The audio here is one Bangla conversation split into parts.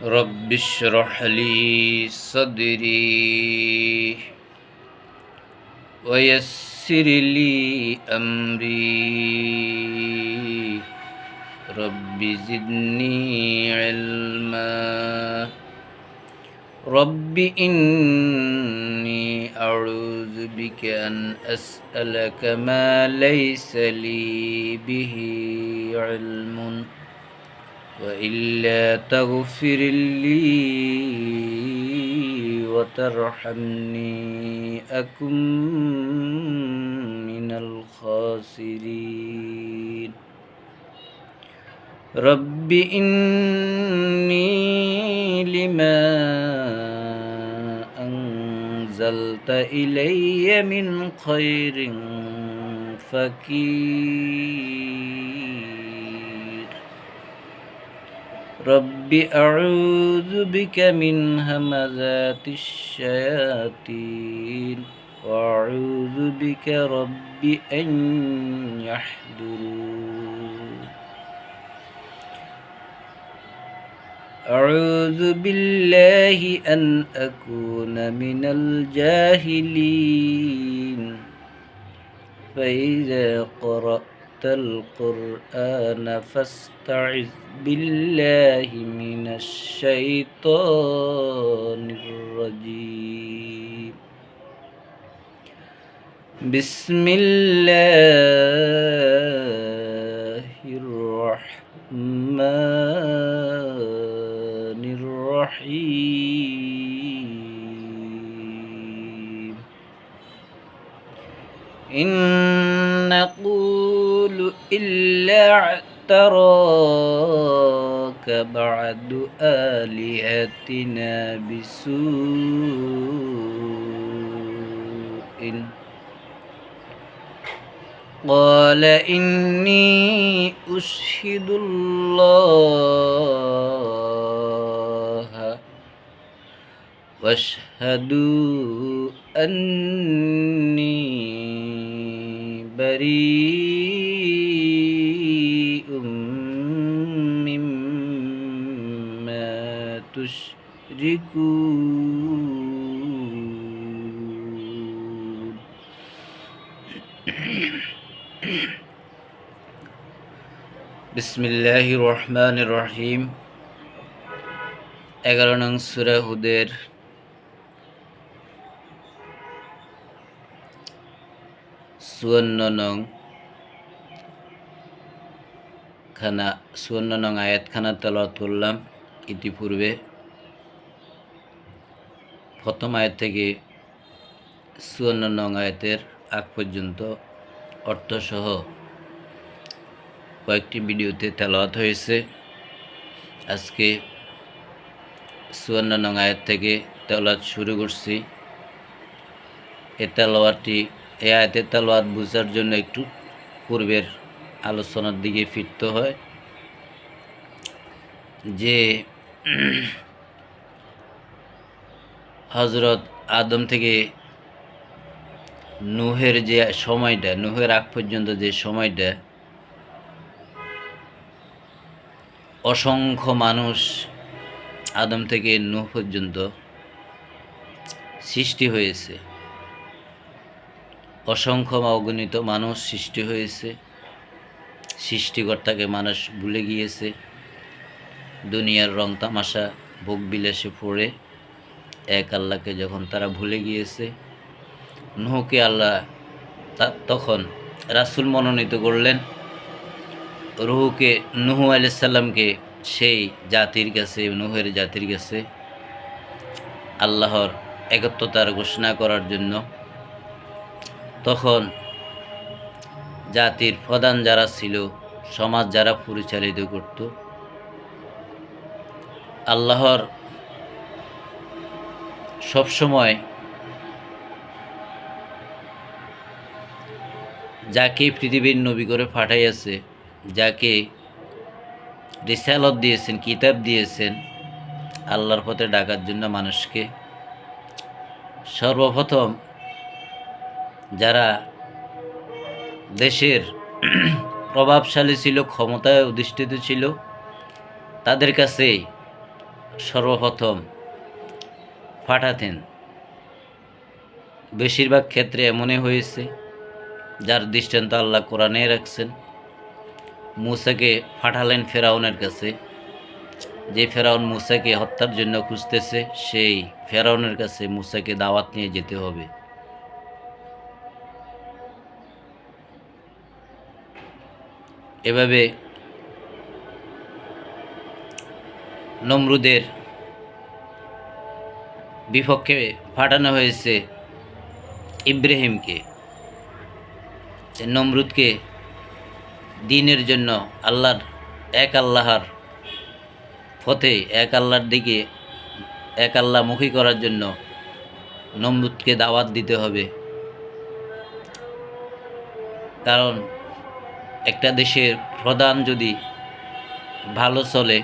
رب اشرح لي صدري ويسر لي أمري رب زدني علما رب إني أعوذ بك أن أسألك ما ليس لي به علم وإلا تغفر لي وترحمني أكن من الخاسرين رب إني لما أنزلت إلي من خير فقير رب أعوذ بك من همزات الشياطين وأعوذ بك رب أن يحضرون أعوذ بالله أن أكون من الجاهلين فإذا قرأت القرآن فاستعذ بالله من الشيطان الرجيم بسم الله الرحمن الرحيم إن نقول إلا اعتراك بعد آلهتنا بسوء قال إني أشهد الله واشهدوا أني بريء مما تشركون বিসমিল্লাহির রহমানির রহিম 11 নং সূরা হুদের 54 নং আয়াতখানা তেলাওয়াত করলাম। ইতিপূর্বে প্রথম আয়াত থেকে 54 নং আয়াতের আগ পর্যন্ত অর্থসহ কয়েকটি ভিডিওতে তেলাওয়াত হয়েছে। আজকে 54 নং আয়াত থেকে তেলাওয়াত শুরু করছি। এই আয়াতের তেলাওয়াত বোঝার জন্য একটু পূর্বের আলোচনার দিকে ফিরতে হয় যে হযরত আদম থেকে নূহের যে সময়টা, নূহের আগ পর্যন্ত যে সময়টা অসংখ্য মানুষ আদম থেকে নূহ পর্যন্ত সৃষ্টি হয়েছে। অসংখ্য অগণিত মানুষ সৃষ্টি হয়েছে। সৃষ্টিকর্তাকে মানুষ ভুলে গিয়েছে। দুনিয়ার রং তামাশা ভোগ বিলাসে পড়ে এক আল্লাহকে যখন তারা ভুলে গিয়েছে, নূহকে আল্লাহ তখন রাসূল মনোনীত করলেন। নূহ আলাইহিস সালামকে সেই জাতির কাছে, নূহের জাতির কাছে আল্লাহর একত্বতার ঘোষণা করার জন্য। তখন জাতির প্রধান যারা ছিল, সমাজ যারা পরিচালিত করত, আল্লাহর সবসময় যাকে পৃথিবীর নবী করে পাঠাইয়াছে, যাকে রিসালত দিয়েছেন, কিতাব দিয়েছেন আল্লাহর পথে ডাকার জন্য মানুষকে, সর্বপ্রথম যারা দেশের প্রভাবশালী ছিল, ক্ষমতায় অধিষ্ঠিত ছিল, তাদের কাছে সর্বপ্রথম পাঠাতেন। বেশিরভাগ ক্ষেত্রে এমনই হয়েছে, যার দৃষ্টান্ত আল্লাহ কোরআনে রাখছেন। মূসাকে পাঠালেন ফেরাউনের কাছে। যে ফেরাউন মূসাকে হত্যার জন্য খুঁজতেছে, সেই ফেরাউনের কাছে মূসাকে দাওয়াত নিয়ে যেতে হবে। এভাবে নমরুদের বিপক্ষে পাঠানো হয়েছে ইব্রাহিমকে। নমরুদকে দ্বীনের জন্য, এক আল্লাহর পথে, এক আল্লাহর দিকে, এক আল্লাহমুখী করার জন্য নমরুদকে দাওয়াত দিতে হবে। কারণ একটা দেশের প্রধান যদি ভালো চলে,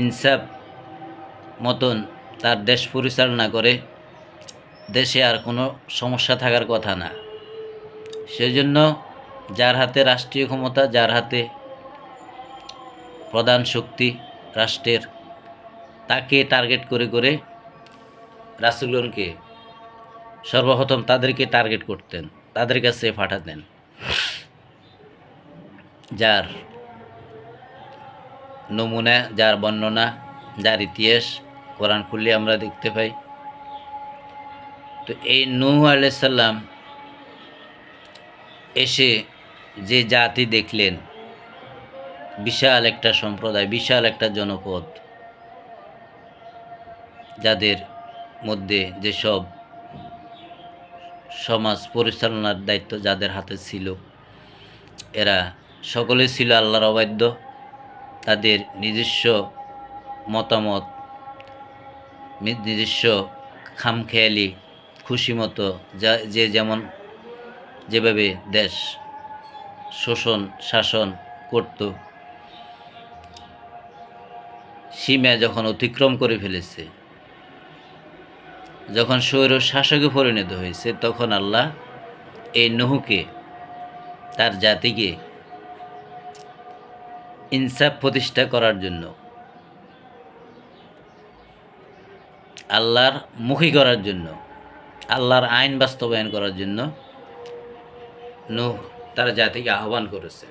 ইনসাফ মতন তার দেশ পরিচালনা করে, দেশে আর কোনো সমস্যা থাকার কথা না। সেজন্য যার হাতে রাষ্ট্রীয় ক্ষমতা, যার হাতে প্রধান শক্তি রাষ্ট্রের, তাকে টার্গেট করে করে রাসূলগণকে সর্বপ্রথম তাদেরকে টার্গেট করতেন, তাদের কাছে পাঠাতেন। যার নমুনা, যার বর্ণনা, যার ইতিহাস কোরআন খুললে আমরা দেখতে পাই। তো এই নূহ আলাইহিস সালাম এসে যে জাতি দেখলেন, বিশাল একটা সম্প্রদায়, বিশাল একটা জনপদ, যাদের মধ্যে যেসব সমাজ পরিচালনার দায়িত্ব যাদের হাতে ছিল, এরা সকলে ছিল আল্লাহর অবাধ্য। তাদের নিজস্ব মতামত, নিজস্ব খামখেয়ালি খুশি মতো যে যেমন যেভাবে দেশ শাসন করত, সীমা যখন অতিক্রম করে ফেলেছে, যখন স্বৈর শাসকে পরিণত হয়েছে, তখন আল্লাহ এই নূহকে, তার জাতিকে ইনসাফ প্রতিষ্ঠা করার জন্য, আল্লাহর মুখী করার জন্য, আল্লাহর আইন বাস্তবায়ন করার জন্য নূহ তার জাতিকে আহ্বান করেছে।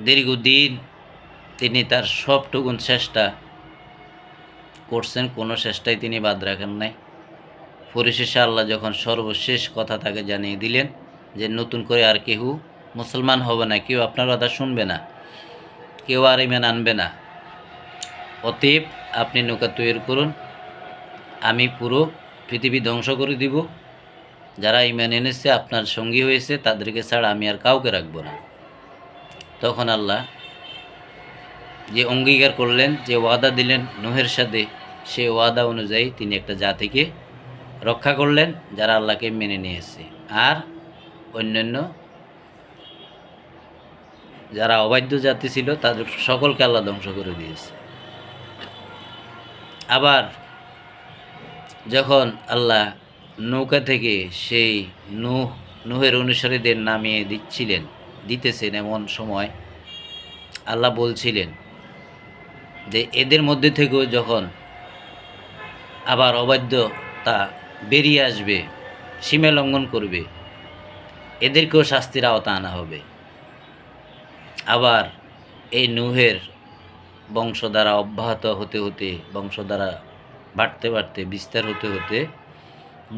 দীর্ঘদিন তিনি তার সবটুকুন চেষ্টা করছেন, কোনো চেষ্টায় তিনি বাদ রাখেন নাই। পরিশেষে আল্লাহ যখন সর্বশেষ কথা তাকে জানিয়ে দিলেন যে নতুন করে আর কেউ মুসলমান হবে না, কেউ আপনার কথা শুনবে না, কেউ আর ঈমান আনবে না, অতএব আপনি নৌকা তৈরি করুন, আমি পুরো পৃথিবী ধ্বংস করে দিব, যারা ঈমান এনেছে, আপনার সঙ্গী হয়েছে, তাদেরকে ছাড়া আমি আর কাউকে রাখব না। তখন আল্লাহ যে অঙ্গীকার করলেন, যে ওয়াদা দিলেন নূহের সাথে, সেই ওয়াদা অনুযায়ী তিনি একটা জাতিকে রক্ষা করলেন যারা আল্লাহকে মেনে নিয়েছে, আর অন্যান্য যারা অবাধ্য জাতি ছিল তাদের সকলকে আল্লাহ ধ্বংস করে দিয়েছে। আবার যখন আল্লাহ নৌকা থেকে সেই নূহের অনুসারীদের নামিয়ে দিতেছেন, এমন সময় আল্লাহ বলছিলেন যে এদের মধ্যে থেকেও যখন আবার অবাধ্যতা বেরিয়ে আসবে, সীমা লঙ্ঘন করবে, এদেরকেও শাস্তির আওতা আনা হবে। আবার এই নূহের বংশধারা অব্যাহত হতে হতে, বংশধারা বাড়তে বাড়তে, বিস্তার হতে হতে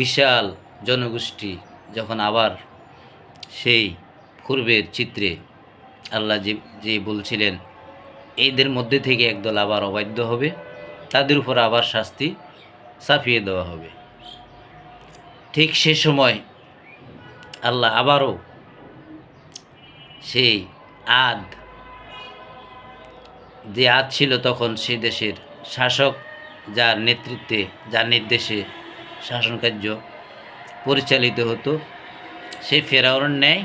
বিশাল জনগোষ্ঠী যখন আবার সেই পূর্বের চিত্রে আল্লাহ যে বলছিলেন এদের মধ্যে থেকে একদল আবার অবাধ্য হবে, তাদের উপর আবার শাস্তি চাপিয়ে দেওয়া হবে। ঠিক সে সময় আল্লাহ আবারও সেই যে আদ ছিল তখন সেই দেশের শাসক, যার নেতৃত্বে, যার নির্দেশে শাসনকার্য পরিচালিত হতো, সে ফেরাউনের ন্যায়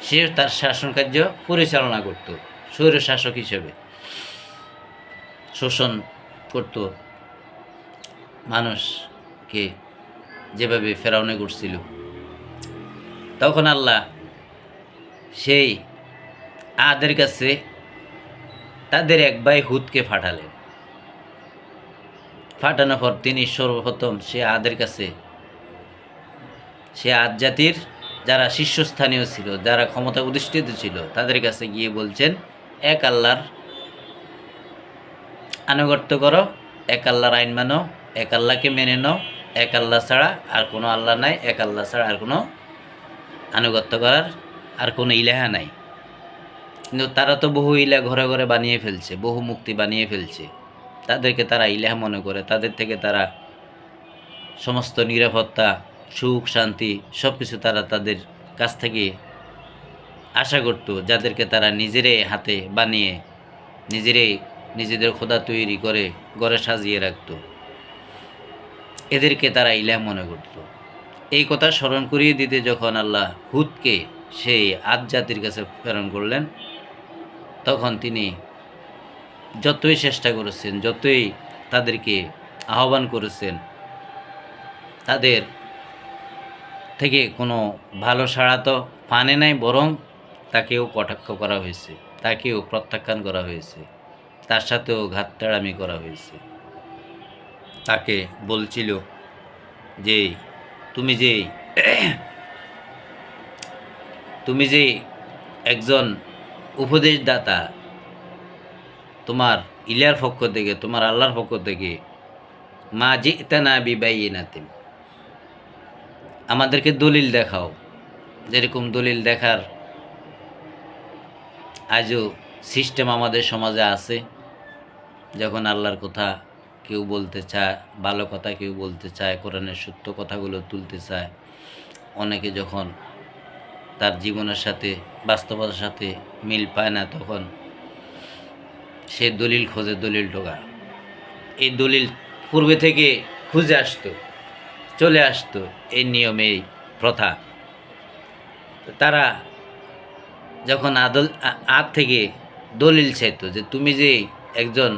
সে তার শাসনকার্য পরিচালনা করত, স্বৈর শাসক হিসেবে শোষণ করত মানুষকে, যেভাবে ফেরাউনে করছিল। তখন আল্লাহ সেই আদের কাছে তাদের এক ভাই হুদকে ফাটালেন। ফাটানোর পর তিনি সর্বপ্রথম সে আদ জাতির যারা শীর্ষস্থানীয় ছিল, যারা ক্ষমতা অধিষ্ঠিত ছিল, তাদের কাছে গিয়ে বলছেন, এক আল্লাহর আনুগত্য করো, এক আল্লাহর আইন মানো, এক আল্লাহকে মেনে নাও, এক আল্লাহ ছাড়া আর কোনো আল্লাহ নাই, এক আল্লাহ ছাড়া আর কোনো আনুগত্য করার আর কোনো ইলাহা নাই। কিন্তু তারা তো বহু ইলাহ ঘরে ঘরে বানিয়ে ফেলছে, বহু মুক্তি বানিয়ে ফেলছে। তাদেরকে তারা ইলাহা মনে করে, তাদের থেকে তারা সমস্ত নিরাপত্তা, সুখ, শান্তি সব কিছু তারা তাদের কাছ থেকে আশা করত, যাদেরকে তারা নিজেরাই হাতে বানিয়ে নিজেদের খোদা তৈরি করে ঘরে সাজিয়ে রাখত। এদেরকে তারা ইলাহ মনে করত। এই কথা স্মরণ করিয়ে দিতে যখন আল্লাহ হুদকে সেই আদ জাতির কাছে প্রেরণ করলেন, তখন তিনি যতই চেষ্টা করেছেন, যতই তাদেরকে আহ্বান করেছেন, তাদের থেকে কোনো ভালো সাড়া তো পানে নাই, বরং তাকেও কটাক্ষ করা হয়েছে, তাকেও প্রত্যাখ্যান করা হয়েছে, তার সাথেও ঘাটতাড়ামি করা হয়েছে। তাকে বলছিল যে তুমি যে একজন উপদেশদাতা, তোমার ইলার পক্ষ থেকে, তোমার আল্লাহর পক্ষ থেকে, মা জিতানা বিবাইনাতিন, আমাদেরকে দলিল দেখাও। যেরকম দলিল দেখার আজও সিস্টেম আমাদের সমাজে আছে। যখন আল্লাহর কথা কেউ বলতে চায়, ভালো কথা কেউ বলতে চায়, কোরআনের সত্য কথাগুলো তুলতে চায়, অনেকে যখন তার জীবনের সাথে, বাস্তবতার সাথে মিল পায় না, তখন সে দলিল খোঁজে, দলিল টোকা। এই দলিল পূর্বে থেকে খুঁজে আসতো, চলে আসতো, এই নিয়মে, এই প্রথা। তারা যখন আদ থেকে দলিল চাইতো যে তুমি যে একজন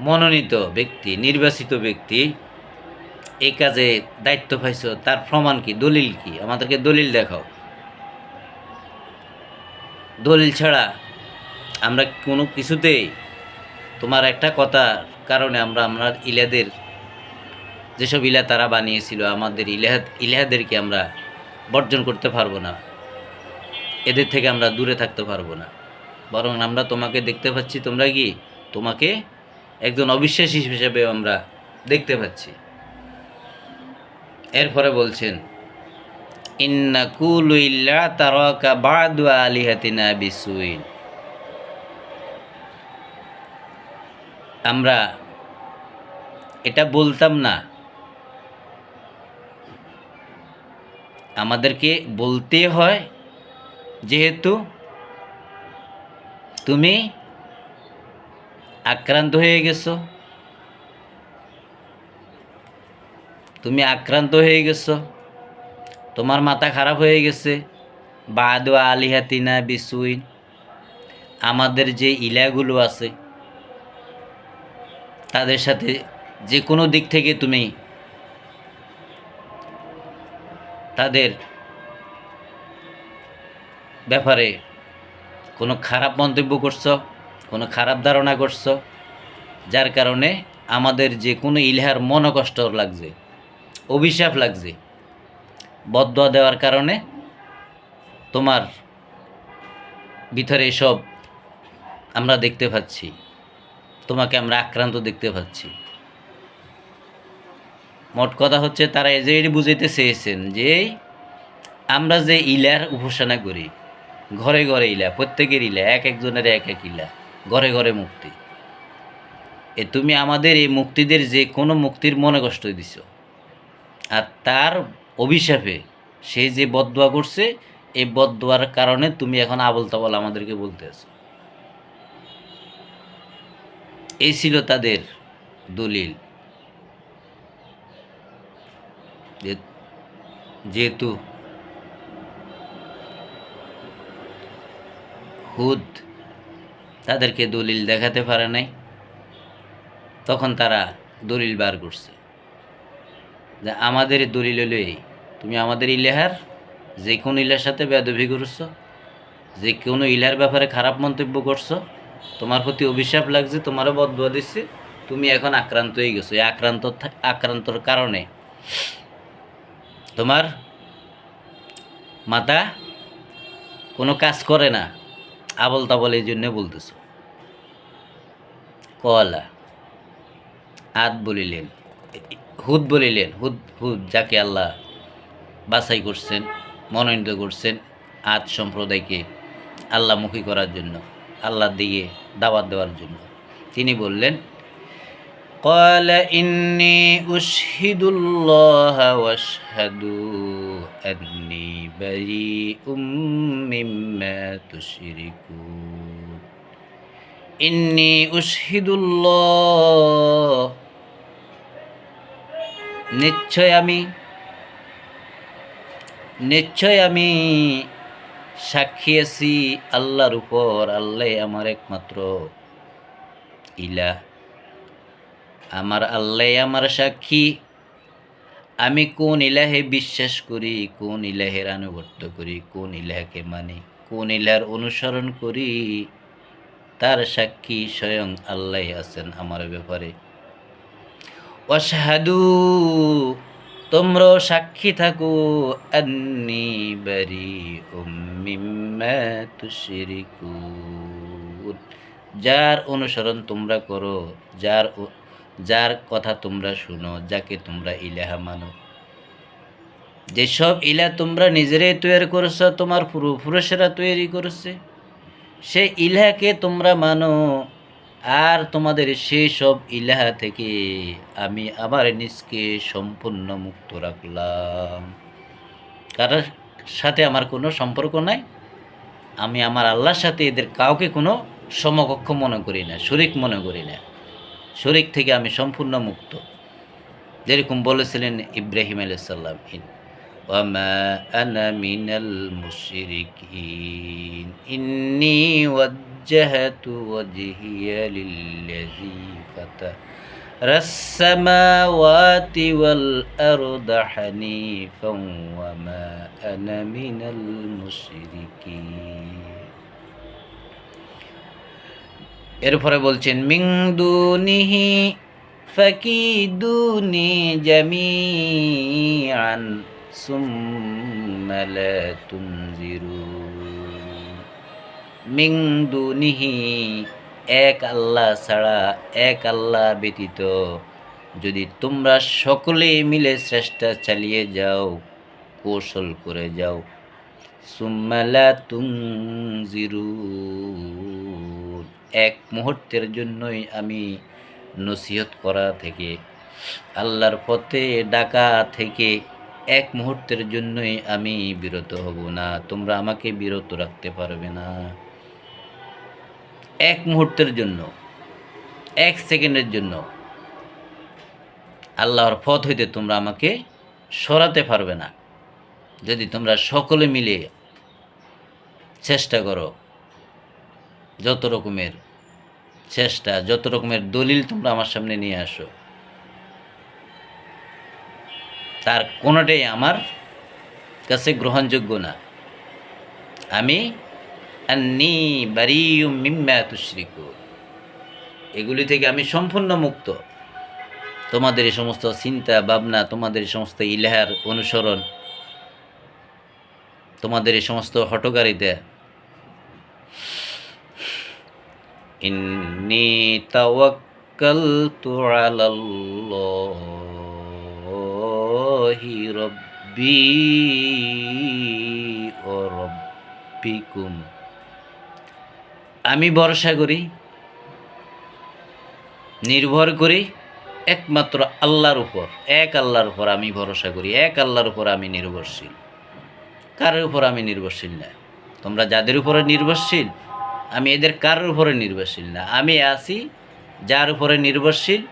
মনোনীত ব্যক্তি, নির্বাচিত ব্যক্তি, এই কাজে দায়িত্ব পাইছো, তার প্রমাণ কি, দলিল কি, আমাদেরকে দলিল দেখাও। দলিল ছাড়া আমরা কোনো কিছুতেই, তোমার একটা কথার কারণে আমরা ইলাদের, যেসব ইলা তারা বানিয়েছিল, আমাদের ইলাহাদেরকে আমরা বর্জন করতে পারবো না, এদের থেকে আমরা দূরে থাকতে পারবো না। বরং আমরা তোমাকে দেখতে পাচ্ছি, তোমরা কি, তোমাকে একজন অবিশ্বাসী হিসেবে আমরা দেখতে পাচ্ছি। এরপরে বলছেন, ইন্না কুলু ইল্লা তারাকা বাদু আলিহাতিনা বিসুইন, আমরা এটা বলতাম না, আমাদেরকে বলতে হয়, যেহেতু তুমি আক্রান্ত হয়ে গেছো, তোমার মাথা খারাপ হয়ে গেছে। বাদু আলিহাতিনা বিসুইন, আমাদের যে ইলাগুলো আছে তাদের সাথে যে কোনো দিক থেকে তুমি তাদের ব্যাপারে কোনো খারাপ মন্তব্য করছো, কোনো খারাপ ধারণা করছো, যার কারণে আমাদের যে কোনো ইলাহার মনোকষ্ট লাগছে, অভিশাপ লাগছে, বদদোয়া দেওয়ার কারণে তোমার ভিতরে এসব আমরা দেখতে পাচ্ছি, তোমাকে আমরা আক্রান্ত দেখতে পাচ্ছি। মোট কথা হচ্ছে, তারা এটি বুঝাইতে চেয়েছেন যে আমরা যে ইলার উপাসনা করি, ঘরে ঘরে ইলা, প্রত্যেকের ইলা, এক একজনের এক এক ইলা, ঘরে ঘরে মুক্তি, তুমি আমাদের এই মুক্তিদের যে কোনো মুক্তির মনে কষ্ট দিছ, আর তার অভিশাপে সে যে বদদোয়া করছে, এই বদদোয়ার কারণে তুমি এখন আবল তাবল আমাদেরকে বলতে আছো। এই ছিল তাদের দলিল। যেহেতু হুদ তাদেরকে দলিল দেখাতে পারে নাই, তখন তারা দলিল বার করছে যে আমাদের দলিল হলো এই, তুমি আমাদের ইলাহার যে কোন ইলার সাথে বেয়াদবি করছো, যে কোনো ইলার ব্যাপারে খারাপ মন্তব্য করছো, তোমার প্রতি অভিশাপ লাগছে, তোমারও বদদুয়া দিচ্ছে, তুমি এখন আক্রান্ত হয়ে গেছো। এই আক্রান্তর কারণে তোমার মাথা কোনো কাজ করে না, আবল তাবল এই জন্য বলতেছো। কলা আদ বলিলেন, হুদ বলিলেন, হুদ হুদ যাকে আল্লাহ বাছাই করছেন, মনোনীত করছেন আদ সম্প্রদায়কে আল্লাহমুখী করার জন্য, আল্লাহর দিকে দাওয়াত দেওয়ার জন্য, তিনি বললেন قال إني أشهد الله واشهدوا أني بريء مما تشركون إني أشهد الله নিশ্চয় আমি সাক্ষী আছি আল্লাহর উপর, আল্লাহ আমার একমাত্র ইলাহ, আমার আল্লাহ আমার সাক্ষী। আমি কোন ইলাহে বিশ্বাস করি, কোন ইলাহের আনুগত্য করি, কোন ইলাহকে মানি, কোন ইলাহের অনুসরণ করি, তার সাক্ষী স্বয়ং আল্লাহ আছেন আমার ব্যাপারে। ওয়াশহাদু, তোমরাও সাক্ষী থাকো, আন্নী বারিউম মিম্মা তুশরিকুন, যার অনুসরণ তোমরা করো, যার কথা তোমরা শুনো, যাকে তোমরা ইলাহা মানো, যেসব ইলাহ তোমরা নিজেরাই তৈরি করেছ, তোমার পূর্বপুরুষেরা তৈরি করেছে, সে ইলাহকে তোমরা মানো। আর তোমাদের সেই সব ইলাহা থেকে আমি আমার নিজকে সম্পূর্ণ মুক্ত রাখলাম। কারোর সাথে আমার কোনো সম্পর্ক নাই, আমি আমার আল্লাহর সাথে এদের কাউকে কোনো সমকক্ষ মনে করি না, শরীক মনে করি না, শরীক থেকে আমি সম্পূর্ণ মুক্ত। যেরকম বলেছিলেন ইব্রাহিম আলাইহিস সালাম, ওয়ামা আনা মিনাল মুশরিকিন ইন্নী ওয়াজ্জাহতু ওয়াজহিয়া লিল্লাযী ফাতারাস সামাওয়াতি ওয়াল আরদা হানিফান ওয়ামা আনা মিনাল মুশরিকিন। এরপরে বলছেন মিন দুনিহি ফাকিদুনি জামিআন সুম্মা লা তুনজিরুন। মিন দুনিহি, এক আল্লাহ ছাড়া, এক আল্লাহ ব্যতীত যদি তোমরা সকলে মিলে চেষ্টা চালিয়ে যাও, কৌশল করে যাও, সুম্মা লা তুনজিরুন, এক মুহূর্তের জন্যই আমি নসিহত করা থেকে, আল্লাহর পথে ডাকা থেকে এক মুহূর্তের জন্যই আমি বিরত হব না, তোমরা আমাকে বিরত রাখতে পারবে না। এক মুহূর্তের জন্য, এক সেকেন্ডের জন্য আল্লাহর পথ হইতে তোমরা আমাকে সরাতে পারবে না, যদি তোমরা সকলে মিলে চেষ্টা করো। যত রকমের চেষ্টা, যত রকমের দলিল তোমরা আমার সামনে নিয়ে আসো, তার কোনোটাই আমার কাছে গ্রহণযোগ্য না। আমি আন্নী বারিউম মিম্মা তুশরিকুন, এগুলি থেকে আমি সম্পূর্ণ মুক্ত। তোমাদের এই সমস্ত চিন্তা ভাবনা, তোমাদের এই সমস্ত ইলাহার অনুসরণ, তোমাদের এই সমস্ত হঠকারিতা, ইন্নী তাওয়াক্কালতু আলাল্লাহি রাব্বি ওয়া রাব্বিকুম, আমি ভরসা করি, নির্ভর করি একমাত্র আল্লাহর উপর, এক আল্লাহর উপর আমি ভরসা করি, এক আল্লাহর উপর আমি নির্ভরশীল, কারোর উপর আমি নির্ভরশীল না। তোমরা যাদের উপরে নির্ভরশীল, আমি এদের কারোর উপরে নির্ভরশীল না। আমি আছি যার উপরে নির্ভরশীল,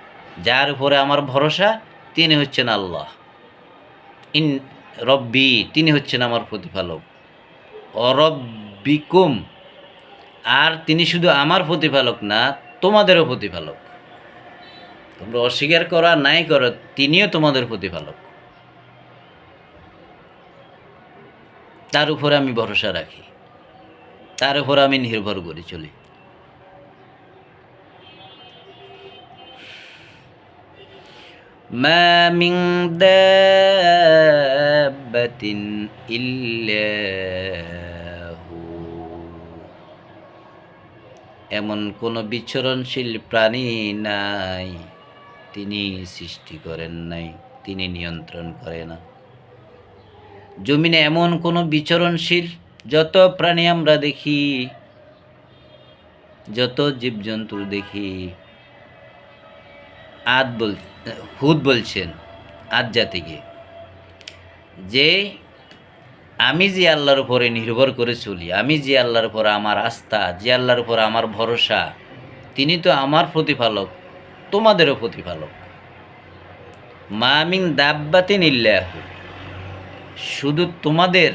যার উপরে আমার ভরসা, তিনি হচ্ছেন আল্লাহ। ইন রব্বি, তিনি হচ্ছেন আমার প্রতিপালক। অরব্বিকুম, আর তিনি শুধু আমার প্রতিপালক না, তোমাদেরও প্রতিপালক। তোমরা অস্বীকার করো আর নাই করো, তিনিও তোমাদের প্রতিপালক। তার উপরে আমি ভরসা রাখি। তার উপর আমি নির্ভর করে চলি। মা মিন দাব্বাতিন ইল্লা হু, এমন কোনো বিচরণশীল প্রাণী নাই তিনি সৃষ্টি করেন নাই, তিনি নিয়ন্ত্রণ করে না। জমিনে এমন কোনো বিচরণশীল যত প্রাণী আমরা দেখি, যত জীবজন্তু দেখি, হুদ বলছেন আদ জাতিকে যে আমি যে আল্লাহর উপরে নির্ভর করে চলি, আমি যে আল্লাহর উপর আমার আস্থা, যে আল্লাহর উপর আমার ভরসা, তিনি তো আমার প্রতিপালক, তোমাদেরও প্রতিপালক। মা মিন দাব্বাতিন ইল্লাহু, শুধু তোমাদের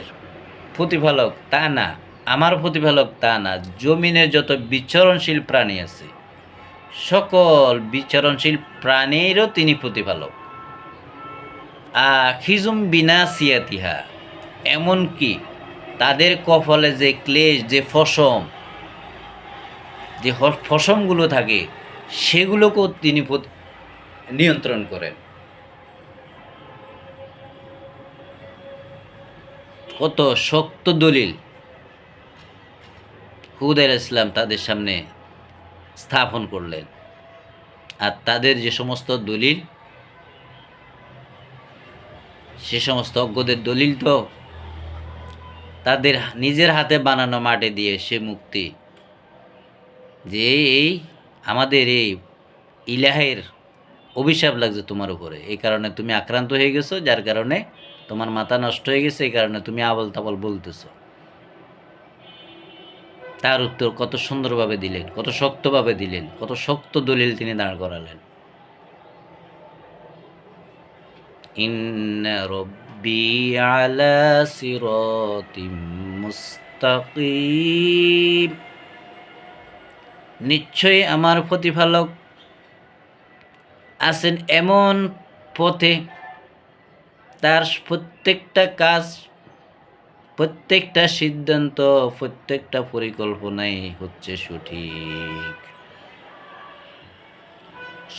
প্রতিপালক তা না, আমার প্রতিপালক তা না, জমিনের যত বিচরণশীল প্রাণী আছে সকল বিচরণশীল প্রাণীরও তিনি প্রতিপালক। খিজুম বিনাসিয়াতিহা, এমনকি তাদের কপালে যে ক্লেশ, যে ফসমগুলো থাকে সেগুলোকেও তিনি নিয়ন্ত্রণ করেন। কত শক্ত দলিল হুদ আলাইহিস সালাম তাদের সামনে স্থাপন করলেন। আর তাদের যে সমস্ত দলিল, সে সমস্ত অজ্ঞদের দলিল তো তাদের নিজের হাতে বানানো মাটি দিয়ে সে মুক্তি, যে এই আমাদের এই ইলাহের অভিশাপ লাগছে তোমার উপরে, এই কারণে তুমি আক্রান্ত হয়ে গেছো, যার কারণে তোমার মাথা নষ্ট হয়ে গেছে, এই কারণে তুমি আবল তাবল বলতেছো। তার উত্তর কত সুন্দরভাবে দিলেন, কত শক্তভাবে দিলেন, কত শক্ত দলিল তিনি দাঁড় করালেন। ইন্না রব্বি আলা সিরাতিম মুস্তাকিম, নিশ্চয়ই আমার প্রতিপালক আছেন এমন পথে, তার প্রত্যেকটা কাজ, প্রত্যেকটা সিদ্ধান্ত, প্রত্যেকটা পরিকল্পনাই হচ্ছে সঠিক,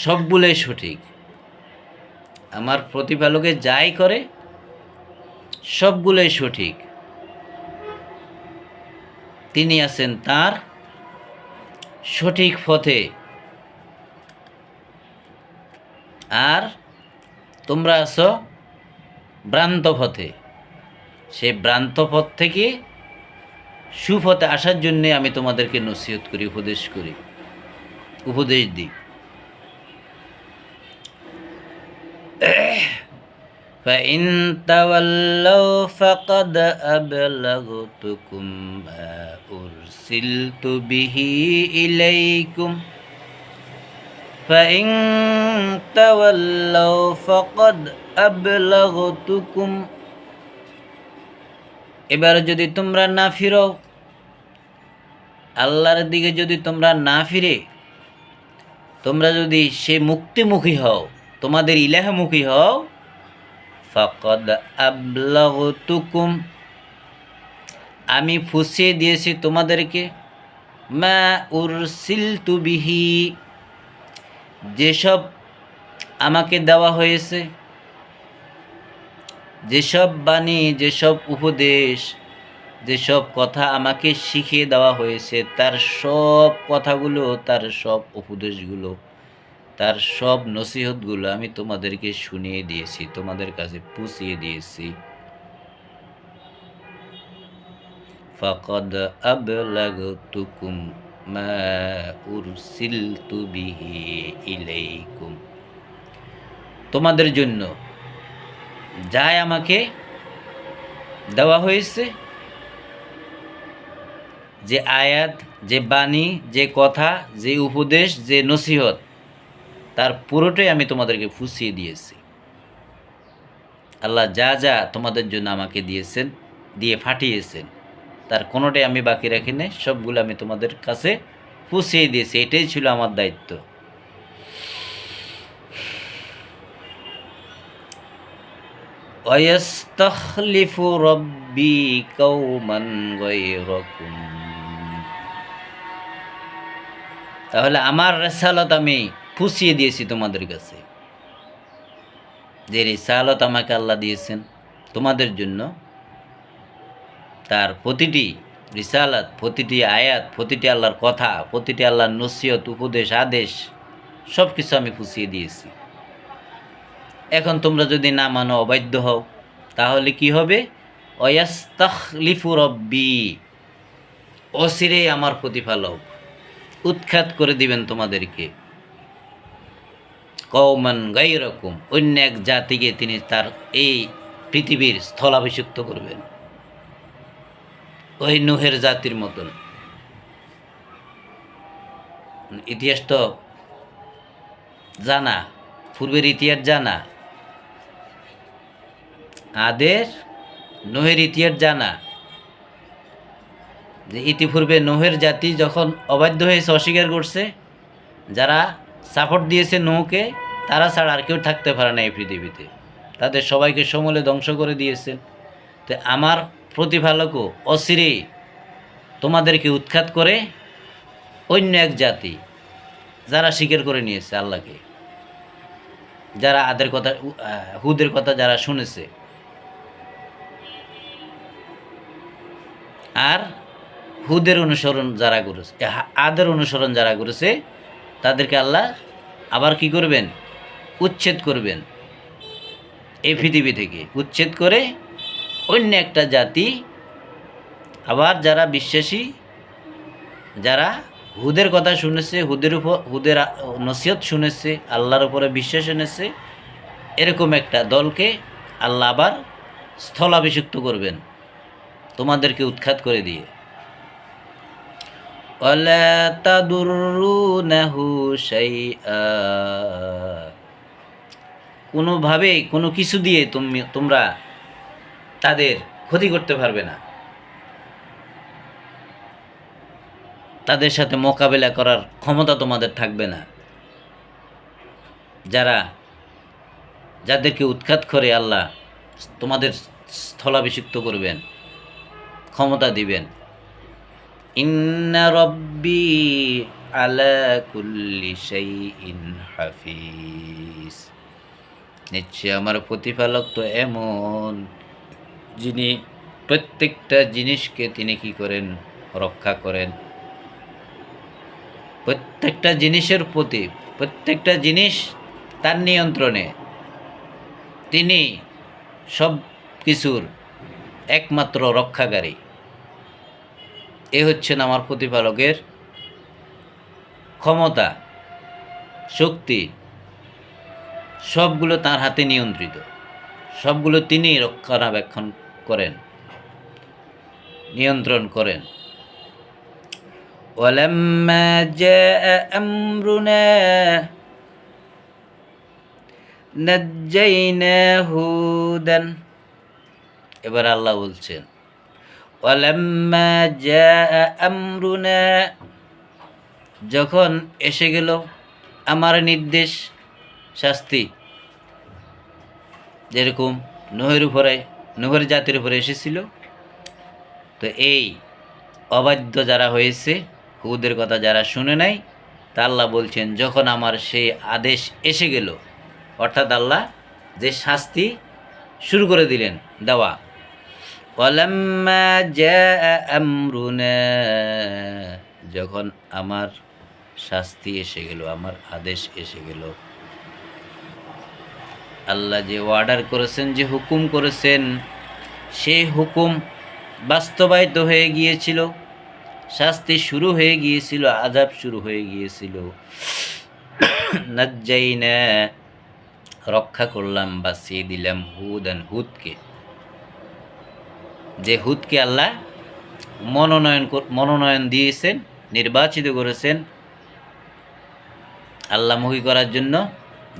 সবগুলোই সঠিক। আমার প্রতিপালকে যাই করে সবগুলোই সঠিক, তিনি আছেন তার সঠিক পথে। আর তোমরা আছো ভ্রান্ত পথে, সেই ভ্রান্ত পথ থেকে সুপথে আসার জন্যে আমি তোমাদেরকে নসিহত করি, উপদেশ দিই। فإن تولوا فقد أبلغتكم ما أرسلت به إليكم فإن تولوا فقد أبلغتكم, এবার যদি তোমরা না ফিরো, আল্লাহর দিকে যদি তোমরা না ফিরে, তোমরা যদি সে মুক্তিমুখী হও, তোমাদের ইলাহমুখী হও, ফাকাদ আবলাগতুকুম, আমি ফুসিয়ে দিয়েছি তোমাদেরকে, মা উরসিলতু বিহি, যেসব আমাকে দেওয়া হয়েছে, যেসব বাণী, যেসব উপদেশ, যেসব কথা আমাকে শিখিয়ে দেওয়া হয়েছে, তার সব কথাগুলো, তার সব উপদেশগুলো, তার সব নসিহতগুলো আমি তোমাদেরকে শুনিয়ে দিয়েছি, তোমাদের কাছে পৌঁছিয়ে দিয়েছি। ফাকাদ আবলাগতুকুম মা উরসিলতু বিহি ইলাইকুম, তোমাদের জন্য যাই আমাকে দেওয়া হয়েছে, যে আয়াত, যে বাণী, যে কথা, যে উপদেশ, যে নসিহত, তার পুরোটাই আমি তোমাদেরকে ফুসিয়ে দিয়েছি। আল্লাহ যা যা তোমাদের জন্য আমাকে দিয়েছেন, দিয়ে ফাটিয়েছেন, তার কোনোটাই আমি বাকি রাখি নাই, সবগুলো আমি তোমাদের কাছে ফুসিয়ে দিয়েছি। এটাই ছিল আমার দায়িত্ব। ওয়াস্তাখলিফু রাব্বি কওমান গায়রাকুম তাহলে আমার রেসালত আমি পুষিয়ে দিয়েছি তোমাদের কাছে, যে রিসালত আমাকে আল্লাহ দিয়েছেন তোমাদের জন্য, তার প্রতিটি রিসালাত, প্রতিটি আয়াত, প্রতিটি আল্লাহর কথা, প্রতিটি আল্লাহর নসিহত, উপদেশ, আদেশ সব কিছু আমি পুষিয়ে দিয়েছি। এখন তোমরা যদি না মানো, অবাধ্য হও, তাহলে কি হবে? ওয়াস্তাখলিফু রব্বি, অচিরেই আমার প্রতিপালক উৎখাত করে দিবেন তোমাদেরকে, কওমান গায়রাকুম, অন্য এক জাতিকে তিনি তার এই পৃথিবীর স্থলাভিষিক্ত করবেন, ওই নূহের জাতির মতন। ইতিহাস তো জানা, পূর্বের ইতিহাস জানা, আদের নূহের ইতিহাস জানা, যে ইতিপূর্বে নূহের জাতি যখন অবাধ্য হয়েছে, অস্বীকার করছে, যারা সাপোর্ট দিয়েছে নূহকে, তারা ছাড়া আর কেউ থাকতে পারে না এই পৃথিবীতে, তাদের সবাইকে সমূলে ধ্বংস করে দিয়েছেন। তো আমার প্রতিপালকও অচিরেই তোমাদেরকে উৎখাত করে অন্য এক জাতি, যারা স্বীকার করে নিয়েছে আল্লাহকে, যারা আদের কথা, হুদের কথা যারা শুনেছে, আর হুদের অনুসরণ যারা করেছে, আদের অনুসরণ যারা করেছে, তাদেরকে আল্লাহ আবার কি করবেন? উচ্ছেদ করবেন, এই পৃথিবী থেকে উচ্ছেদ করে অন্য একটা জাতি, আবার যারা বিশ্বাসী, যারা হুদের কথা শুনেছে, হুদের নসিহত শুনেছে, আল্লাহর উপরে বিশ্বাস এনেছে, এরকম একটা দলকে আল্লাহ আবার স্থলাভিষিক্ত করবেন তোমাদেরকে উৎখাত করে দিয়ে। ওয়ালা তাদুরুনাহু শাইআ, কোনোভাবেই কোনো কিছু দিয়ে তোমরা তাদের ক্ষতি করতে পারবে না, তাদের সাথে মোকাবেলা করার ক্ষমতা তোমাদের থাকবে না। যাদেরকে উৎখাত করে আল্লাহ তোমাদের স্থলাভিষিক্ত করবেন, ক্ষমতা দিবেন। ইন্না রব্বি আলা কুল্লি শাইইন হাফিজ, নিশ্চয় আমার প্রতিপালক তো এমন, যিনি প্রত্যেকটা জিনিসকে তিনি কি করেন? রক্ষা করেন। প্রত্যেকটা জিনিসের প্রতি, প্রত্যেকটা জিনিস তার নিয়ন্ত্রণে, তিনি সব কিছুর একমাত্র রক্ষাকারী। এ হচ্ছেন আমার প্রতিপালকের ক্ষমতা, শক্তি, সবগুলো তার হাতে নিয়ন্ত্রিত, সবগুলো তিনি রক্ষণাবেক্ষণ করেন, নিয়ন্ত্রণ করেন। ওয়ালাম্মা জাআ আমরুনা নাজ্জাইনা হুদান, এবার আল্লাহ বলছেন ওয়ালাম্মা জাআ আমরুনা, যখন এসে গেল আমার নির্দেশ, শাস্তি, যেরকম নূহের জাতির উপরে এসেছিল, তো এই অবাধ্য যারা হয়েছে, হুদের কথা যারা শুনে নাই, তা আল্লাহ বলছেন যখন আমার সেই আদেশ এসে গেল, অর্থাৎ আল্লাহ যে শাস্তি শুরু করে দিলেন দেওয়া, ওয়ালাম্মা জাআ আমরুনা, যখন আমার শাস্তি এসে গেল, আমার আদেশ এসে গেল, আল্লাহ যে অর্ডার করেছেন, যে হুকুম করেছেন, সেই হুকুম বাস্তবায়িত হয়ে গিয়েছিল, শাস্তি শুরু হয়ে গিয়েছিল, আযাব শুরু হয়ে গিয়েছিল। নাজ্জাইনা, রক্ষা করলাম, বাঁচিয়ে দিলাম, হুদকে, যে হুদকে আল্লাহ মনোনয়ন দিয়েছেন, নির্বাচিত করেছেন আল্লাহমুখী করার জন্য,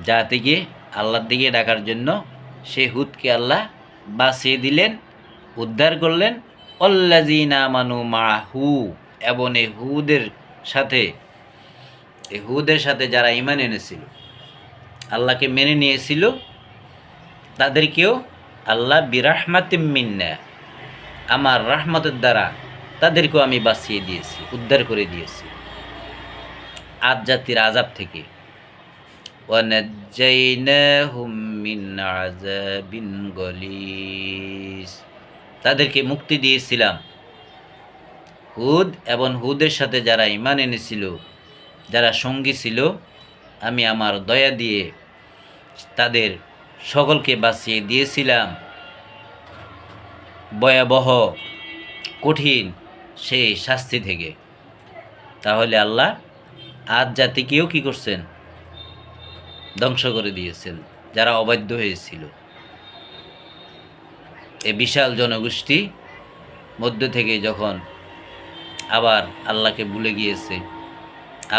জাতিকে আল্লাহর দিকে ডাকার জন্য, সেই হুদকে আল্লাহ বাঁচিয়ে দিলেন, উদ্ধার করলেন। আল্লাযীনা আমানু মাহু, এবং এই হুদের সাথে যারা ঈমান এনেছিল, আল্লাহকে মেনে নিয়েছিল, তাদেরকেও আল্লাহ বিরাহমাতিম মিন্না, আমার রহমতের দ্বারা তাদেরকেও আমি বাঁচিয়ে দিয়েছি, উদ্ধার করে দিয়েছি। আদ জাতির আযাব থেকে। ওয়ানাজ্জাইনাহুম মিন আযাবিন গলিজ, তাদেরকে মুক্তি দিয়েছিলাম। হুদ এবং হুদের সাথে যারা ঈমান এনেছিল, যারা সঙ্গী ছিল, আমি আমার দয়া দিয়ে তাদের সকলকে বাঁচিয়ে দিয়েছিলাম ভয়াবহ কঠিন সেই শাস্তি থেকে। তাহলে আল্লাহ আদ জাতিকেও কি করছেন? ধ্বংস করে দিয়েছেন, যারা অবাধ্য হয়েছিল। এই বিশাল জনগোষ্ঠী মধ্য থেকে যখন আবার আল্লাহকে ভুলে গিয়েছে,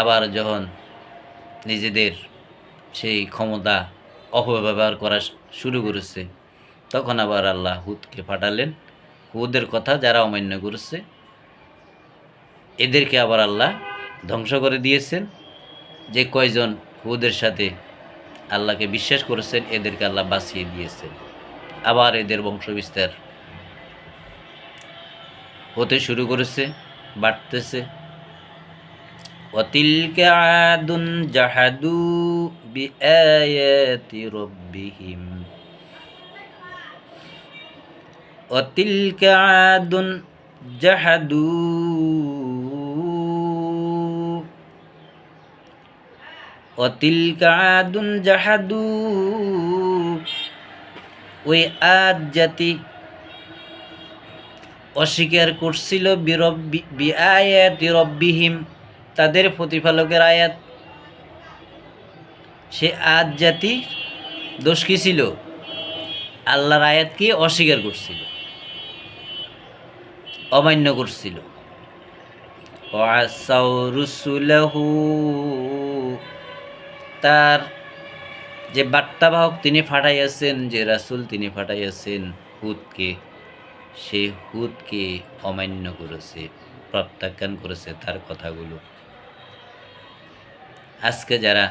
আবার যখন নিজেদের সেই ক্ষমতা অপব্যবহার করা শুরু করেছে, তখন আবার আল্লাহ হুদকে পাঠালেন। হুদের কথা যারা অমান্য করেছে এদেরকে আবার আল্লাহ ধ্বংস করে দিয়েছেন। যে কয়জন হুদের সাথে আল্লাহকে বিশ্বাস করেছেন এদেরকে আল্লাহ বাঁচিয়ে দিয়েছেন। আবার এদের বংশবিস্তার হতে শুরু করেছে, বাড়তেছে। ওয়াতিলকা আদুন জাহাদু বিআয়াতি রাব্বিহিম, ওয়াতিলকা আদুন জাহাদু, ওয়াতিলকা আদুন জাহাদু, ওই আদ জাতি অস্বীকার করছিল বিআয়াতি রব্বিহিম, তাদের প্রতিপালকের আয়াত। সে আদ জাতি দোষ কি ছিল? আল্লাহর আয়াতকে অস্বীকার করছিল, অমান্য করছিল। ওয়াসাউ রুসুলাহু, তার যে বার্তাবাহক তিনি পাঠাইয়াছেন, যে রাসূল তিনি পাঠাইয়াছেন হুদকে, সে হুদকে অমান্য করেছে, প্রত্যাখ্যান করেছে তার কথাগুলো। আজকে যারা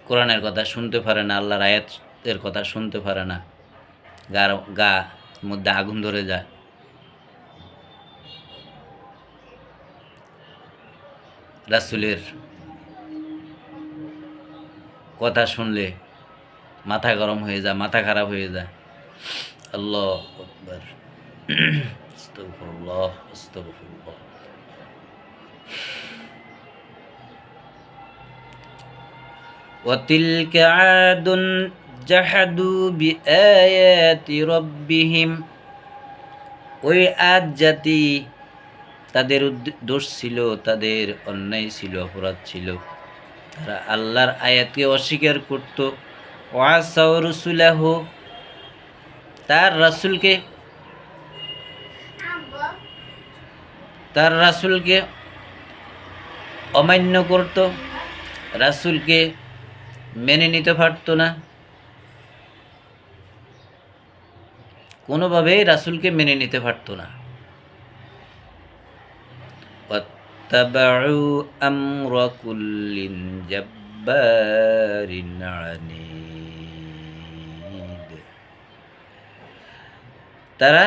কোরআনের কথা শুনতে পারে না, আল্লাহর আয়াতের কথা শুনতে পারে না, গা মধ্যে আগুন ধরে যায়। রাসূলের কথা শুনলে মাথা গরম হয়ে যায়, মাথা খারাপ হয়ে যায়। আল্লাহু আকবার, আস্তাগফিরুল্লাহ, আস্তাগফিরুল্লাহ। ওয়াতিলকা আদুন জাহাদু বিআয়াতি রাব্বিহিম, ওই আদ জাতি তাদের দোষ ছিল, তাদের অন্যায় ছিল, অপরাধ ছিল, তারা আল্লাহর আয়াতকে অস্বীকার করত। ওয়াসাউ রুসুলাহু, তার রাসূলকে অমান্য করত, রাসূলকে মেনে নিতে পারত না, কোনোভাবেই রাসূলকে মেনে নিতে পারত না। ওয়াত্তাবাউ আমরা কুল্লিন জাব্বারিন আনীদ, তারা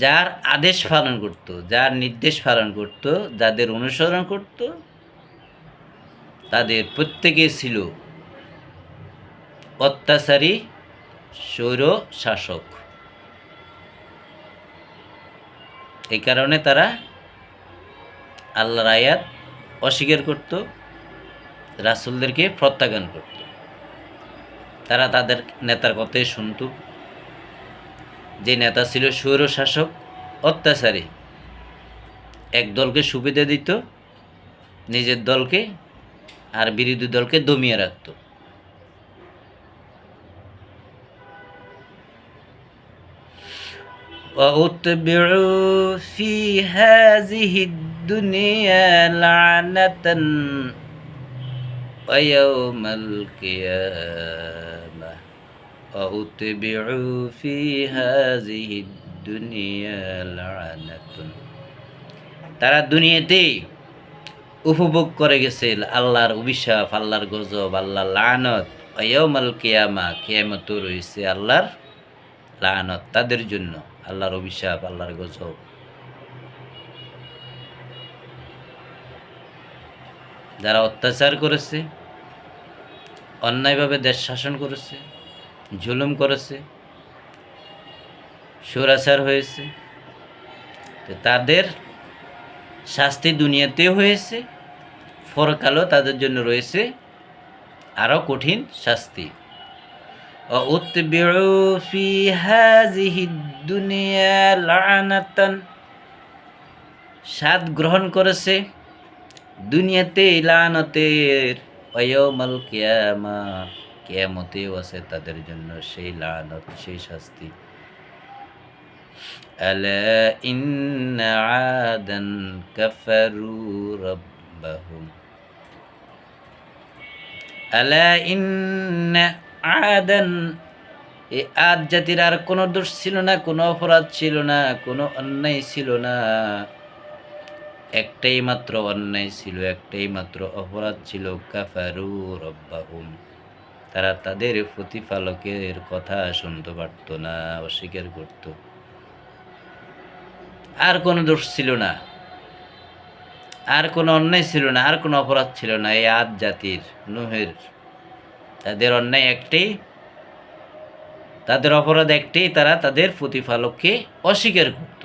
যার আদেশ পালন করত, যার নির্দেশ পালন করত, যাদের অনুসরণ করত, তাদের প্রত্যেকে ছিল অত্যাচারী স্বৈর শাসক। এই কারণে তারা আল্লাহর আয়াত অস্বীকার করত, রাসূলদেরকে প্রত্যাখ্যান করত। তারা তাদের নেতার কথাই শুনত, যে নেতা ছিল স্বৈর শাসক, অত্যাচারী, এক দলকে সুবিধা দিত, নিজের দলকে আর বিরোধী দলকে দমিয়ে রাখত। وَأُتْبِعُوا فِي هَذِهِ الدُّنْيَا لَعْنَةً وَيَوْمَ الْقِيَامَةِ وَأُتْبِعُوا فِي هَذِهِ الدُّنْيَا لَعْنَةٌ, তারা দুনিয়াতেই উপভোগ করে গেছে আল্লাহর অভিশাপ, আল্লাহর গজব, আল্লাহর লানত। ইয়াউমাল কিয়ামা, কিয়ামতও রয়েছে আল্লাহর লানত তাদের জন্য, আল্লাহর অভিশাপ, আল্লাহর গজব। যারা অত্যাচার করেছে, অন্যায়ভাবে দেশ শাসন করেছে, জুলুম করেছে, স্বৈরাচার হয়েছে, তো তাদের শাস্তি দুনিয়াতেও হয়েছে, পরকালেও তাদের জন্য রয়েছে আরও কঠিন শাস্তি। وأتبعوا في هذه الدنيا لعنة, স্বাদ গ্রহণ করেছে দুনিয়াতে লানতের, ওয়াউমাল কিয়ামা, কিয়ামতেও আছে তাদের জন্য সেই লানত, সেই শাস্তি। আলা ইন্না আদান কাফারু রাব্বাহুম, আলা ইন্না আদান, এই আদ জাতির আর কোনো দোষ ছিল না, কোনো অপরাধ ছিল না, কোনো অন্যায় ছিল না, একটাই মাত্র অন্যায় ছিল, একটাই মাত্র অপরাধ ছিল। কাফারু রব্বাহুম, তারা তাদের প্রতিপালকের কথা শুনতে পারত না, অস্বীকার করত। আর কোনো দোষ ছিল না, আর কোনো অন্যায় ছিল না, আর কোনো অপরাধ ছিল না এই আদ জাতির, নূহের। তাদের অন্যায় একটাই, তাদের অপরাধ একটাই, তারা তাদের প্রতিপালককে অস্বীকার করত।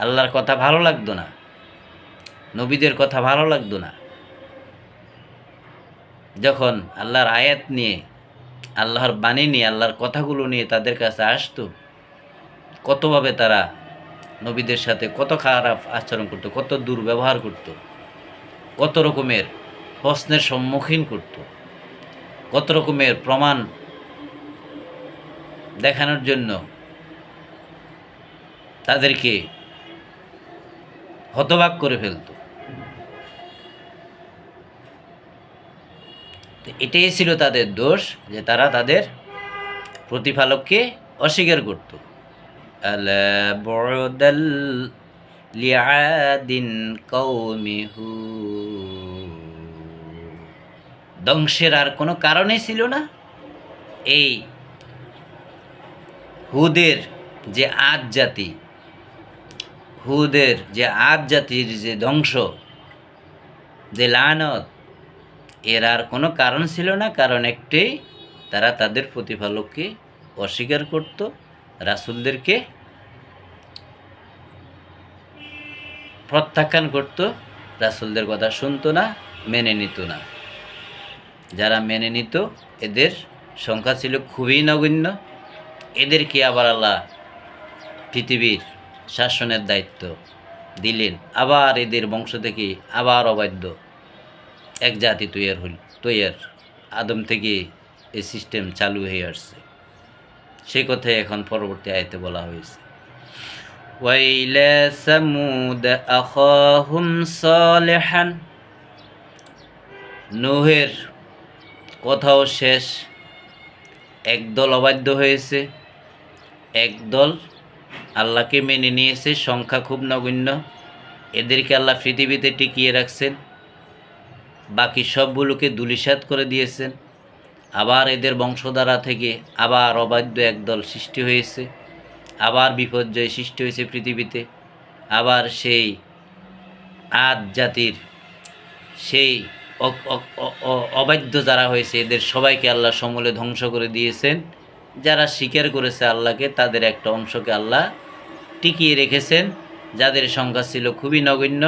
আল্লাহর কথা ভালো লাগতো না, নবীদের কথা ভালো লাগতো না। যখন আল্লাহর আয়াত নিয়ে, আল্লাহর বাণী নিয়ে, আল্লাহর কথাগুলো নিয়ে তাদের কাছে আসতো, কতভাবে তারা নবীদের সাথে কত খারাপ আচরণ করত, কত দুর্ব্যবহার করত, কত রকমের প্রশ্নের সম্মুখীন করত, কত রকমের প্রমাণ দেখানোর জন্য তাদেরকে হতবাক করে ফেলত। এটাই ছিল তাদের দোষ, যে তারা তাদের প্রতিপালককে অস্বীকার করত। আলা বু'দাল লিআদিন কওমি হুদ, ধ্বংসের আর কোনো কারণই ছিল না। এই হুদের যে আদ জাতি, হুদের যে আদ জাতির যে ধ্বংস, যে লানত, এর আর কোনো কারণ ছিল না। কারণ একটাই, তারা তাদের প্রতিপালককে অস্বীকার করত, রাসূলদেরকে প্রত্যাখ্যান করত, রাসূলদের কথা শুনতো না, মেনে নিত না। যারা মেনে নিত এদের সংখ্যা ছিল খুবই নগণ্য। এদেরকে আবার আল্লাহ পৃথিবীর শাসনের দায়িত্ব দিলেন। আবার এদের বংশ থেকে আবার অবাধ্য এক জাতি তৈয়ার আদম থেকে এই সিস্টেম চালু হয়ে আসছে। সেই কথাই এখন পরবর্তী আয়াতে বলা হয়েছে। ওয়াইলা সামুদ আখাহুম সালিহান, নূহের কথাও শেষ। একদল অবাধ্য হয়েছে, একদল আল্লাহকে মেনে নিয়েছে, সংখ্যা খুব নগণ্য। এদেরকে আল্লাহ পৃথিবীতে টিকিয়ে রাখছেন, বাকি সবগুলোকে ধূলিসাৎ করে দিয়েছেন। আবার এদের বংশধারা থেকে আবার অবাধ্য একদল সৃষ্টি হয়েছে, আবার বিপর্যয় সৃষ্টি হয়েছে পৃথিবীতে। আবার সেই আদ জাতির সেই অবাধ্য যারা হয়েছে, এদের সবাইকে আল্লাহ সমূলে ধ্বংস করে দিয়েছেন। যারা স্বীকার করেছে আল্লাহকে, তাদের একটা অংশকে আল্লাহ টিকিয়ে রেখেছেন, যাদের সংখ্যা ছিল খুবই নগণ্য।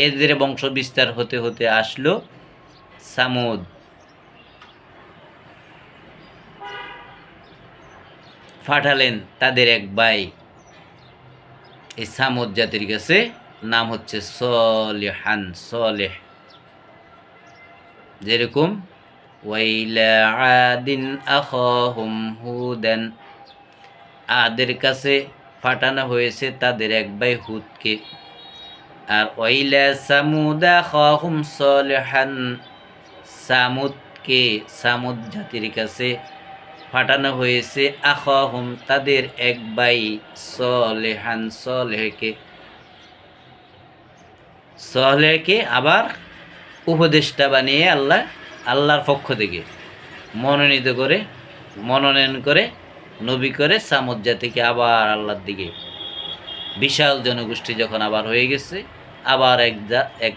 এদের বংশ বিস্তার হতে হতে আসলো সামুদ। পাঠালেন তাদের এক ভাই এই সামুদ জাতির কাছে, নাম হচ্ছে সলিহান, সলেহ। যেরকম ওয়াইলা আদিন আখাহুম হুদান, আদের কাছে পাঠানো হয়েছে তাদের এক ভাই হুদকে। আর ওয়াইলা সামুদ আখাহুম সলিহান, সামুদকে, সামুদ জাতির কাছে পাঠানো হয়েছে আখাহুম, তাদের এক ভাই সলেহান, সলেহকে আবার উপদেষ্টা বানিয়ে আল্লাহর পক্ষ থেকে মনোনয়ন করে নবী করে সামুদ জাতিকে আবার আল্লাহর দিকে, বিশাল জনগোষ্ঠী যখন আবার হয়ে গেছে, আবার এক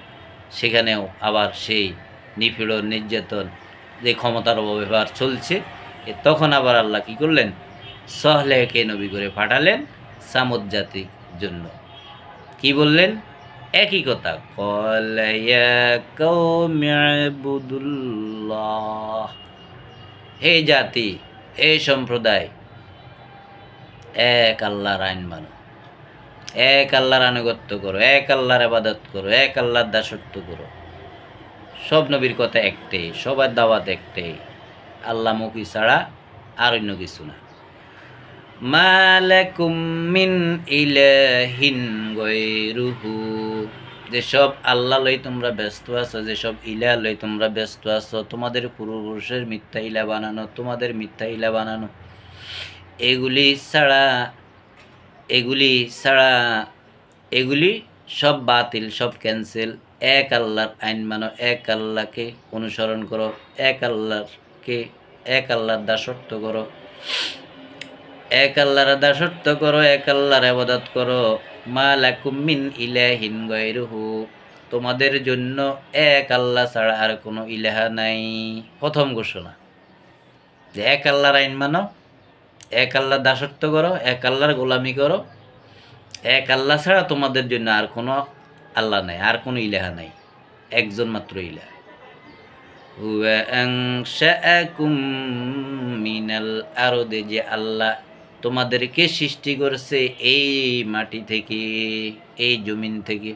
সেখানেও আবার সেই নিপীড়ন নির্যাতন যে ক্ষমতার অপব্যবহার চলছে, তখন আবার আল্লাহ কী করলেন? সহলেহকে নবী করে পাঠালেন সামুদ জাতির জন্য। কি বললেন? একই কথা, ক্বালা ইয়া কওমি ইবুদুল্লাহ, হে জাতি, হে সম্প্রদায়, এক আল্লাহর আইন মানো, এক আল্লাহর আনুগত্য করো, এক আল্লাহর ইবাদত করো, এক আল্লাহর দাসত্ব করো। সব নবীর কথা একটাই, সবার দাওয়াত একটাই, আল্লাহমুখী ছাড়া আর অন্য কিছু না। মা লাকুম মিন ইলাহিন গায়রুহু, যেসব আল্লাহ লই তোমরা ব্যস্ত আছো, যেসব ইলাহ লই তোমরা ব্যস্ত আছো, তোমাদের পূর্বপুরুষের মিথ্যা ইলা বানানো, তোমাদের মিথ্যা ইলা বানানো, এগুলি ছাড়া এগুলি সব বাতিল, সব ক্যান্সেল। এক আল্লাহর আইন মানো, এক আল্লাহকে অনুসরণ করো, এক আল্লাহর দাসত্ব করো, এক আল্লাহর দাসত্ব করো, এক আল্লাহর ইবাদত করো। মা লাকুম মিন ইলাহিন গায়রুহু, তোমাদের জন্য এক আল্লাহ ছাড়া আর কোনো ইলাহা নাই। প্রথম ঘোষণা যে এক আল্লাহর আইন মানো, এক আল্লাহর দাসত্ব করো, এক আল্লাহর গোলামি করো, এক আল্লাহ ছাড়া তোমাদের জন্য আর কোনো আল্লাহ নাই, আর কোনো ইলাহা নাই, একজন মাত্র ইলাহ। হুয়া আনশাআকুম মিনাল আরদি, যে আল্লাহ তোমাদেরকে সৃষ্টি করেছে এই মাটি থেকে, এই জমিন থেকে,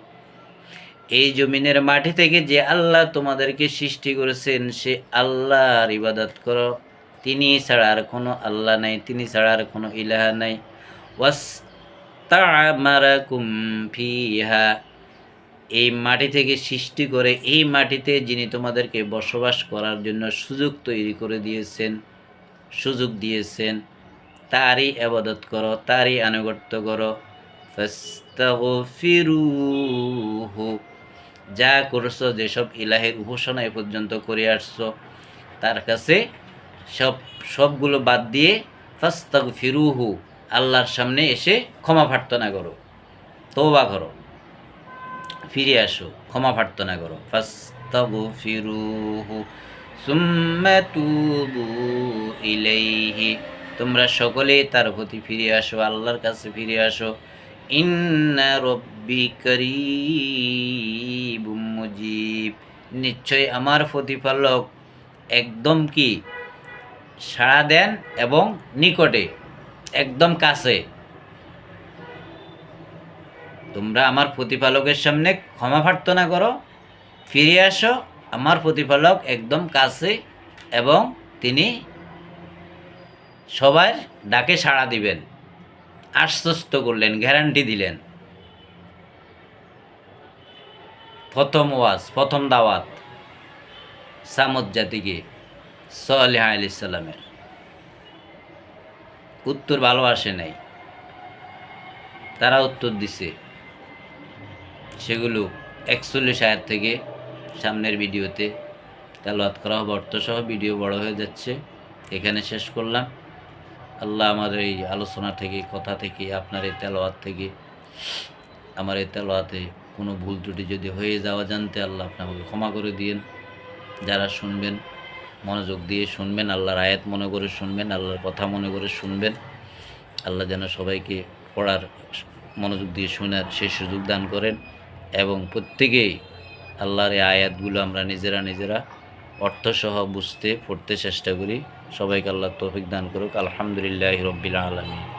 এই জমিনের মাটি থেকে যে আল্লাহ তোমাদেরকে সৃষ্টি করেছেন, সে আল্লাহর ইবাদত করো। তিনি ছাড়া আর কোনো আল্লাহ নাই, তিনি ছাড়া আর কোনো ইলাহা নাই। ওয়াস্তা'মারাকুম ফিহা, এই মাটি থেকে সৃষ্টি করে এই মাটিতে যিনি তোমাদেরকে বসবাস করার জন্য সুযোগ তৈরি করে দিয়েছেন, সুযোগ দিয়েছেন, তারই ইবাদত করো, তারই আনুগত্য করো। ফাস্তাগফিরুহু, যা করছো, যেসব ইলাহের উপাসনা এ পর্যন্ত করে আসছো, তার কাছে সবগুলো বাদ দিয়ে ফাস্তাগফিরুহু, আল্লাহর সামনে এসে ক্ষমা প্রার্থনা করো, তওবা করো, ফিরে আসো, ক্ষমা প্রার্থনা করো। ফাস্তাগফিরুহু সুম্মা তুবু ইলাইহি, তোমরা সকলেই তার প্রতি ফিরে আসো, আল্লাহর কাছে ফিরে আসো। ইন্না রব্বি করিবুম মুজিব, নিশ্চয় আমার প্রতিপালক একদম কি সাড়া দেন এবং নিকটে, একদম কাছে। তোমরা আমার প্রতিপালকের সামনে ক্ষমা প্রার্থনা করো, ফিরে আসো, আমার প্রতিপালক একদম কাছে এবং তিনি সবার ডাকে সাড়া দিবেন, আশ্বস্ত করলেন, গ্যারান্টি দিলেন। প্রথম ওয়াজ, প্রথম দাওয়াত সামুদ জাতিকে, সালেহ আলাইহিস সালামের। উত্তর ভালো আসে নাই, তারা উত্তর দিছে, সেগুলো 41 আয়াত থেকে সামনের ভিডিওতে তেলাওয়াত করা হবে, অর্থসহ। ভিডিও বড় হয়ে যাচ্ছে, এখানে শেষ করলাম। আল্লাহ আমাদের এই আলোচনা থেকে, কথা থেকে, আপনার এই তেলাওয়াত থেকে, আমার এই তেলাওয়াতে কোনো ভুল ত্রুটি যদি হয়ে যাওয়া জানতে, আল্লাহ আপনি আমাকে ক্ষমা করে দিয়েন। যারা শুনবেন মনোযোগ দিয়ে শুনবেন, আল্লাহর আয়াত মনে করে শুনবেন, আল্লাহর কথা মনে করে শুনবেন। আল্লাহ যেন সবাইকে পড়ার মনোযোগ দিয়ে শোনার সেই সুযোগ দান করেন, এবং প্রত্যেকেই আল্লাহর এই আয়াতগুলো আমরা নিজেরা অর্থসহ বুঝতে, পড়তে চেষ্টা করি। সবাইকে আল্লাহ তৌফিক দান করুক। আলহামদুলিল্লাহি রাব্বিল আলামিন।